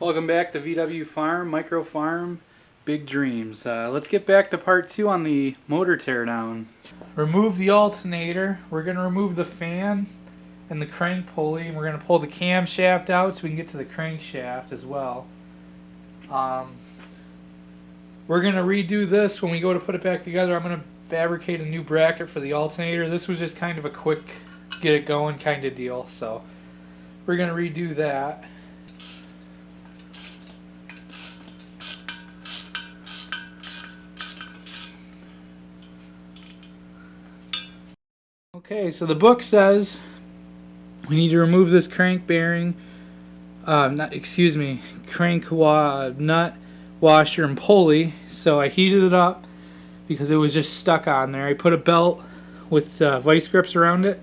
Welcome back to VW Farm, Micro Farm, Big Dreams. Let's get back to part 2 on the motor teardown. Remove the alternator. We're going to remove the fan and the crank pulley. And we're going to pull the camshaft out so we can get to the crankshaft as well. We're going to redo this when we go to put it back together. I'm going to fabricate a new bracket for the alternator. This was just kind of a quick get it going kind of deal. So we're going to redo that. Okay, so the book says we need to remove this crank bearing, crank nut, washer, and pulley. So I heated it up because it was just stuck on there. I put a belt with vice grips around it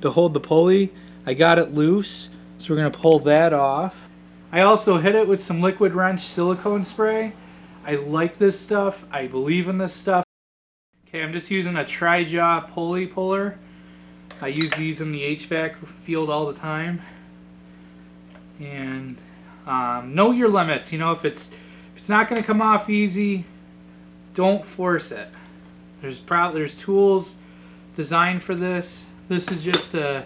to hold the pulley. I got it loose, so we're going to pull that off. I also hit it with some liquid wrench silicone spray. I like this stuff. I believe in this stuff. Okay, I'm just using a Jaw Pulley Puller. I use these in the HVAC field all the time. And know your limits. You know, if it's not going to come off easy, don't force it. There's tools designed for this. This is just a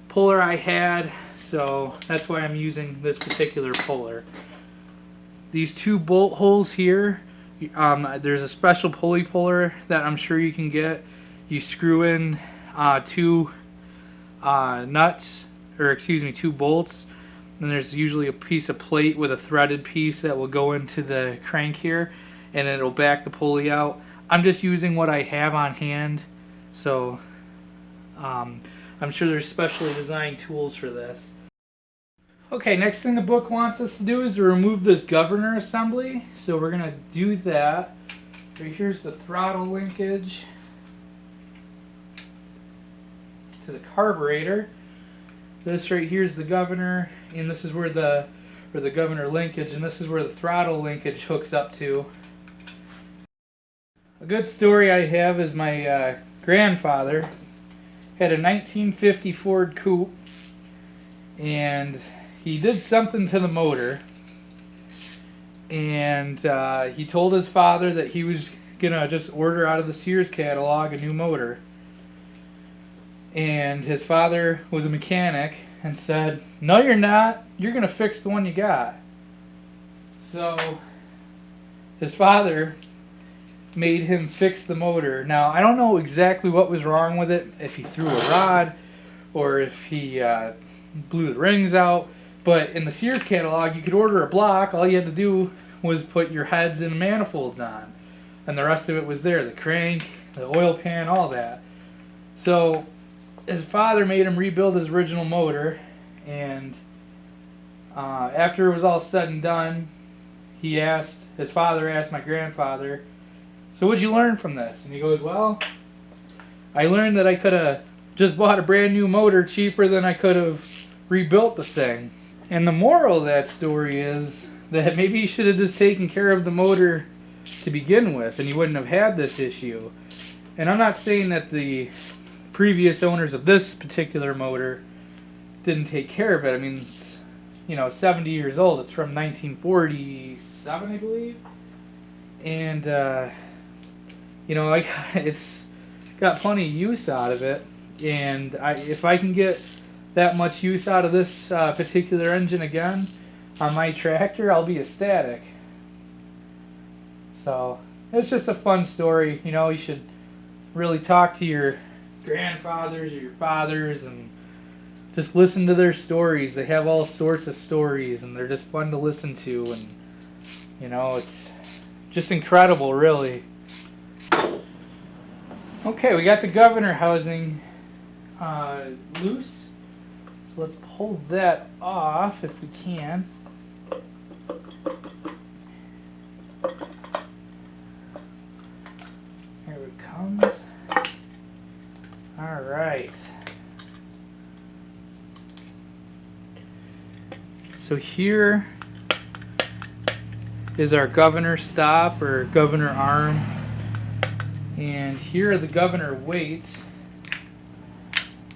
puller I had, so that's why I'm using this particular puller. These two bolt holes here, there's a special pulley puller that I'm sure you can get. You screw in two bolts, and there's usually a piece of plate with a threaded piece that will go into the crank here, and it'll back the pulley out. I'm just using what I have on hand, so I'm sure there's specially designed tools for this. Okay, next thing the book wants us to do is to remove this governor assembly, so we're going to do that. Right here's the throttle linkage to the carburetor. This right here is the governor, and this is where the governor linkage, and this is where the throttle linkage hooks up to. A good story I have is my grandfather had a 1950 Ford Coupe, and he did something to the motor, and he told his father that he was gonna just order out of the Sears catalog a new motor. And his father was a mechanic and said, "No, you're not. You're going to fix the one you got." So his father made him fix the motor. Now, I don't know exactly what was wrong with it, if he threw a rod or if he blew the rings out. But in the Sears catalog, you could order a block. All you had to do was put your heads and manifolds on. And the rest of it was there. The crank, the oil pan, all that. So his father made him rebuild his original motor, and after it was all said and done, his father asked my grandfather, "So what'd you learn from this?" And he goes, "Well, I learned that I could have just bought a brand new motor cheaper than I could have rebuilt the thing." And the moral of that story is that maybe you should have just taken care of the motor to begin with, and you wouldn't have had this issue. And I'm not saying that the previous owners of this particular motor didn't take care of it. I mean, it's, 70 years old. It's from 1947, I believe. And, it's got plenty of use out of it. And if I can get that much use out of this particular engine again on my tractor, I'll be ecstatic. So, it's just a fun story. You should really talk to your grandfathers or your fathers and just listen to their stories. They have all sorts of stories, and they're just fun to listen to, and it's just incredible, really. Okay, we got the governor housing loose, so let's pull that off if we can. Here it comes. Alright, so here is our governor stop or governor arm, and here are the governor weights.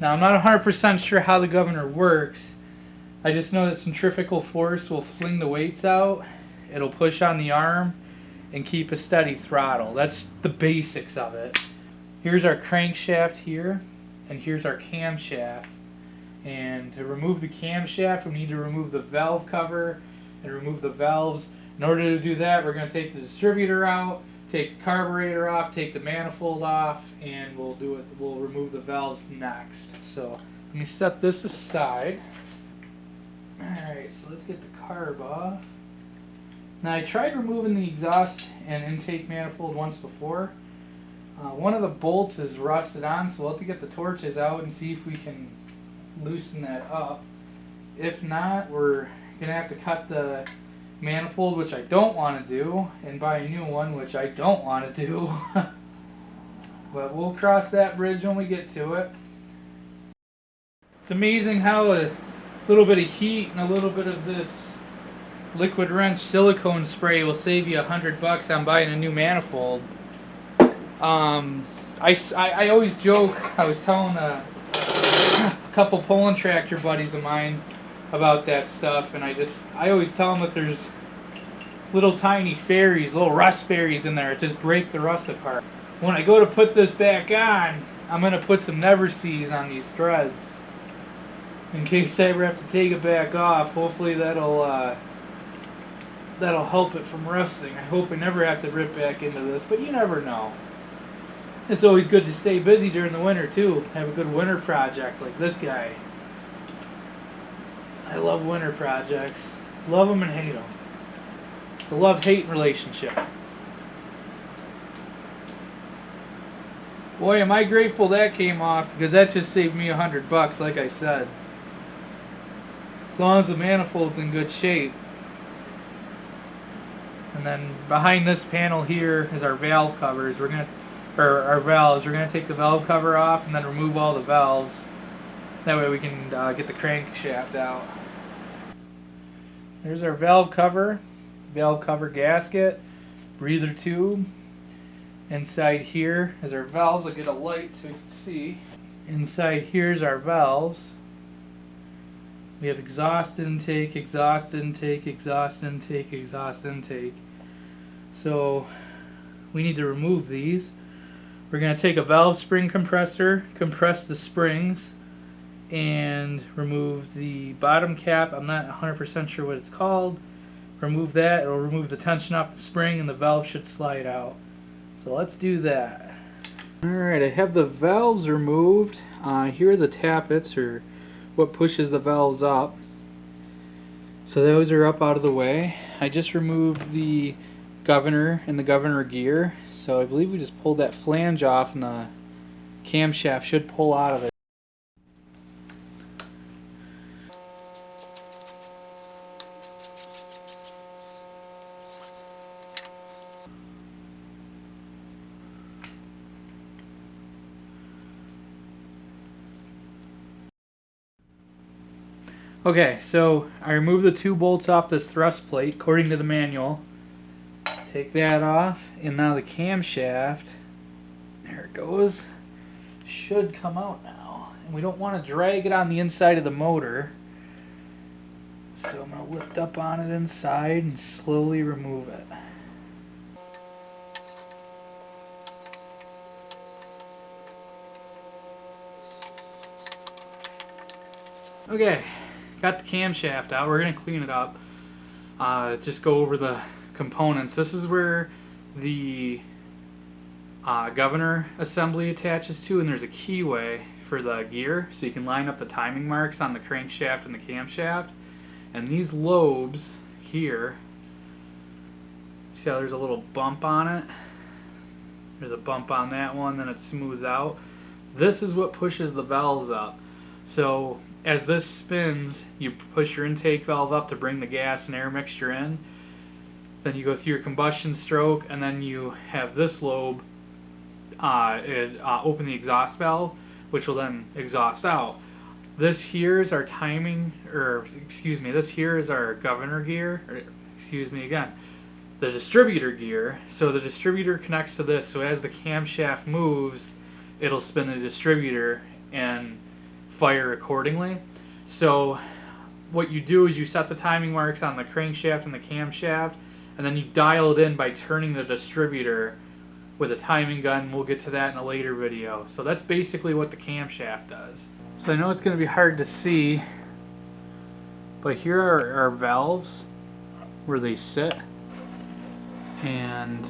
Now I'm not 100% sure how the governor works, I just know that centrifugal force will fling the weights out. It'll push on the arm and keep a steady throttle. That's the basics of it. Here's our crankshaft here, and here's our camshaft. And to remove the camshaft, we need to remove the valve cover and remove the valves. In order to do that, we're going to take the distributor out, take the carburetor off, take the manifold off, and we'll remove the valves next. So let me set this aside. Alright, so let's get the carb off. Now I tried removing the exhaust and intake manifold once before. One of the bolts is rusted on, so we'll have to get the torches out and see if we can loosen that up. If not, we're going to have to cut the manifold, which I don't want to do, and buy a new one, which I don't want to do. But we'll cross that bridge when we get to it. It's amazing how a little bit of heat and a little bit of this liquid wrench silicone spray will save you $100 on buying a new manifold. I always joke, I was telling a couple pulling tractor buddies of mine about that stuff, and I always tell them that there's little tiny fairies, little rust fairies in there that just break the rust apart. When I go to put this back on, I'm going to put some Never Sees on these threads in case I ever have to take it back off. Hopefully that'll help it from rusting. I hope I never have to rip back into this, but you never know. It's always good to stay busy during the winter too. Have a good winter project like this guy. I love winter projects. Love them and hate them. It's a love-hate relationship. Boy, am I grateful that came off, because that just saved me $100, like I said. As long as the manifold's in good shape. And then behind this panel here is our valve covers. Our valves. We're gonna take the valve cover off and then remove all the valves. That way we can get the crankshaft out. There's our valve cover gasket, breather tube. Inside here is our valves. I'll get a light so you can see. Inside here's our valves. We have exhaust intake, exhaust intake, exhaust intake, exhaust intake. So we need to remove these. We're going to take a valve spring compressor, compress the springs, and remove the bottom cap. I'm not 100% sure what it's called. Remove that. It'll remove the tension off the spring and the valve should slide out. So let's do that. Alright, I have the valves removed. Here are the tappets, or what pushes the valves up. So those are up out of the way. I just removed the governor and the governor gear. So I believe we just pulled that flange off and the camshaft should pull out of it. Okay, so I removed the two bolts off this thrust plate according to the manual. Take that off, and now the camshaft, there it goes, should come out now. And we don't want to drag it on the inside of the motor. So I'm going to lift up on it inside and slowly remove it. Okay, got the camshaft out. We're going to clean it up. Just go over the components. This is where the governor assembly attaches to, and there's a keyway for the gear, so you can line up the timing marks on the crankshaft and the camshaft. And these lobes here, see how there's a little bump on it? There's a bump on that one, then it smooths out. This is what pushes the valves up. So as this spins, you push your intake valve up to bring the gas and air mixture in. Then you go through your combustion stroke, and then you have this lobe open the exhaust valve, which will then exhaust out. This here is our timing, this here is our governor gear, the distributor gear. So the distributor connects to this, so as the camshaft moves, it'll spin the distributor and fire accordingly. So what you do is you set the timing marks on the crankshaft and the camshaft, and then you dial it in by turning the distributor with a timing gun. We'll get to that in a later video. So that's basically what the camshaft does. So I know it's going to be hard to see, but here are our valves where they sit, and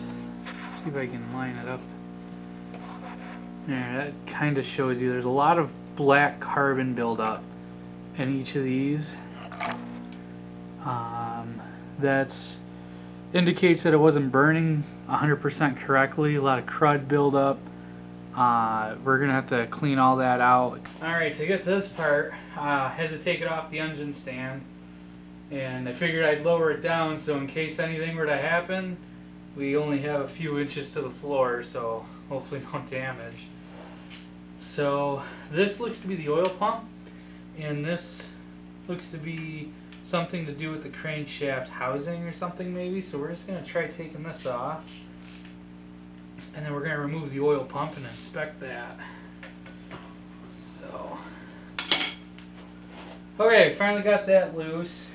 let's see if I can line it up. There, that kind of shows you there's a lot of black carbon buildup in each of these. That indicates that it wasn't burning 100% correctly. A lot of crud buildup. We're gonna have to clean all that out. Alright, to get to this part, I had to take it off the engine stand, and I figured I'd lower it down so in case anything were to happen, we only have a few inches to the floor, so hopefully no damage. So this looks to be the oil pump, and this looks to be something to do with the crankshaft housing or something maybe. So we're just going to try taking this off, and then we're going to remove the oil pump and inspect that. So, okay, finally got that loose.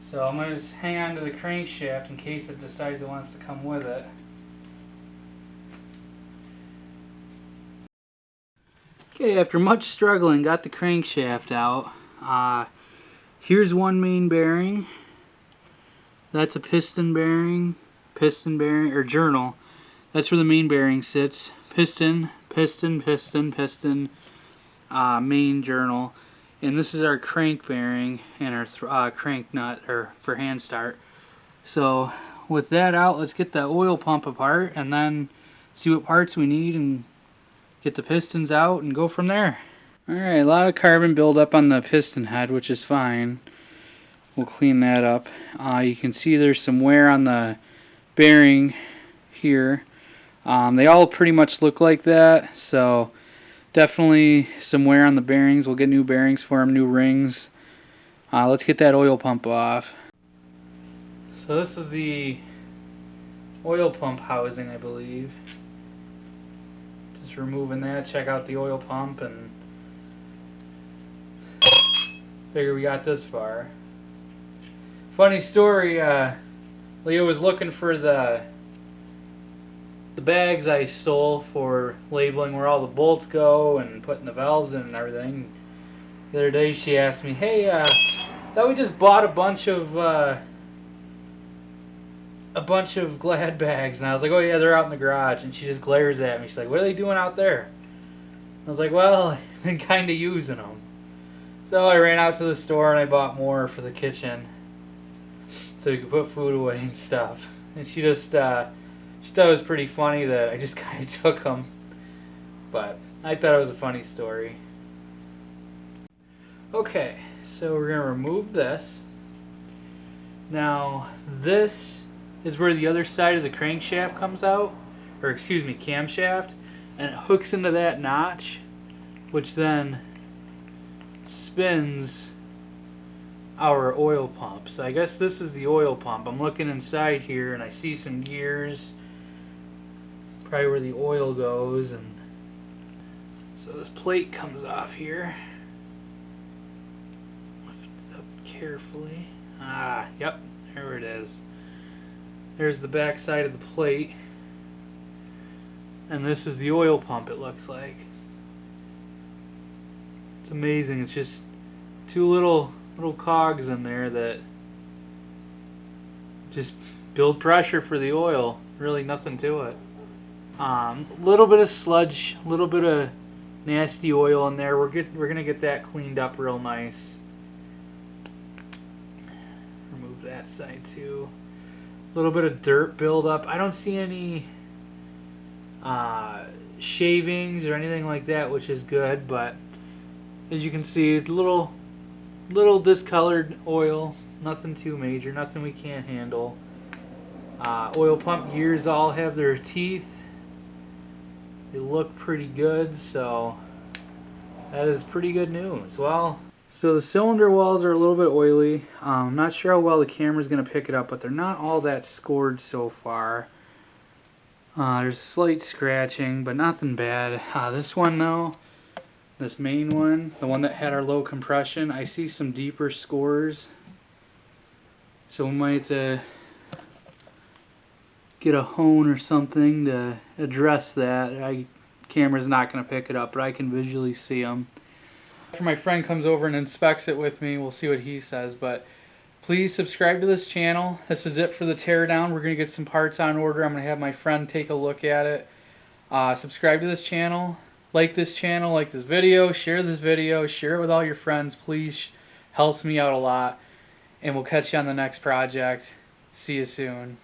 So I'm going to just hang on to the crankshaft in case it decides it wants to come with it. Okay, after much struggling, got the crankshaft out. Here's one main bearing. That's a piston bearing, or journal. That's where the main bearing sits. Piston, main journal. And this is our crank bearing and our crank nut, or for hand start. So with that out, let's get the oil pump apart and then see what parts we need and get the pistons out and go from there. Alright, a lot of carbon buildup on the piston head, which is fine. We'll clean that up. You can see there's some wear on the bearing here. They all pretty much look like that, so definitely some wear on the bearings. We'll get new bearings for them, new rings. Let's get that oil pump off. So this is the oil pump housing, I believe. Just removing that, check out the oil pump, and figure we got this far. Funny story, Leo was looking for the bags I stole for labeling where all the bolts go and putting the valves in and everything. The other day she asked me, hey, thought we just bought a bunch of Glad bags, and I was like, oh yeah, they're out in the garage. And she just glares at me. She's like, what are they doing out there? I was like, well, I've been kind of using them. So I ran out to the store and I bought more for the kitchen so you could put food away and stuff. And she just she thought it was pretty funny that I just kind of took them. But I thought it was a funny story. Okay, so we're going to remove this. Now this is where the other side of the crankshaft comes out, or excuse me, camshaft, and it hooks into that notch, which then spins our oil pump. So I guess this is the oil pump. I'm looking inside here and I see some gears, probably where the oil goes, and so this plate comes off here. Lift it up carefully. Yep, there it is. There's the back side of the plate, and this is the oil pump, it looks like. It's amazing. It's just two little cogs in there that just build pressure for the oil. Really nothing to it. Little bit of sludge, a little bit of nasty oil in there. We're gonna get that cleaned up real nice. Remove that side too. A little bit of dirt buildup. I don't see any shavings or anything like that, which is good, but as you can see, it's little discolored oil. Nothing too major, nothing we can't handle. Oil pump gears all have their teeth. They look pretty good, so that is pretty good news. Well, so the cylinder walls are a little bit oily. I'm not sure how well the camera's going to pick it up, but they're not all that scored so far. There's slight scratching, but nothing bad. This one though, This main one, the one that had our low compression, I see some deeper scores. So we might get a hone or something to address that. Camera's not going to pick it up, but I can visually see them. After my friend comes over and inspects it with me, we'll see what he says. But please subscribe to this channel. This is it for the teardown. We're going to get some parts on order. I'm going to have my friend take a look at it. Subscribe to this channel. Like this channel, like this video, share it with all your friends, please. Helps me out a lot. And we'll catch you on the next project. See you soon.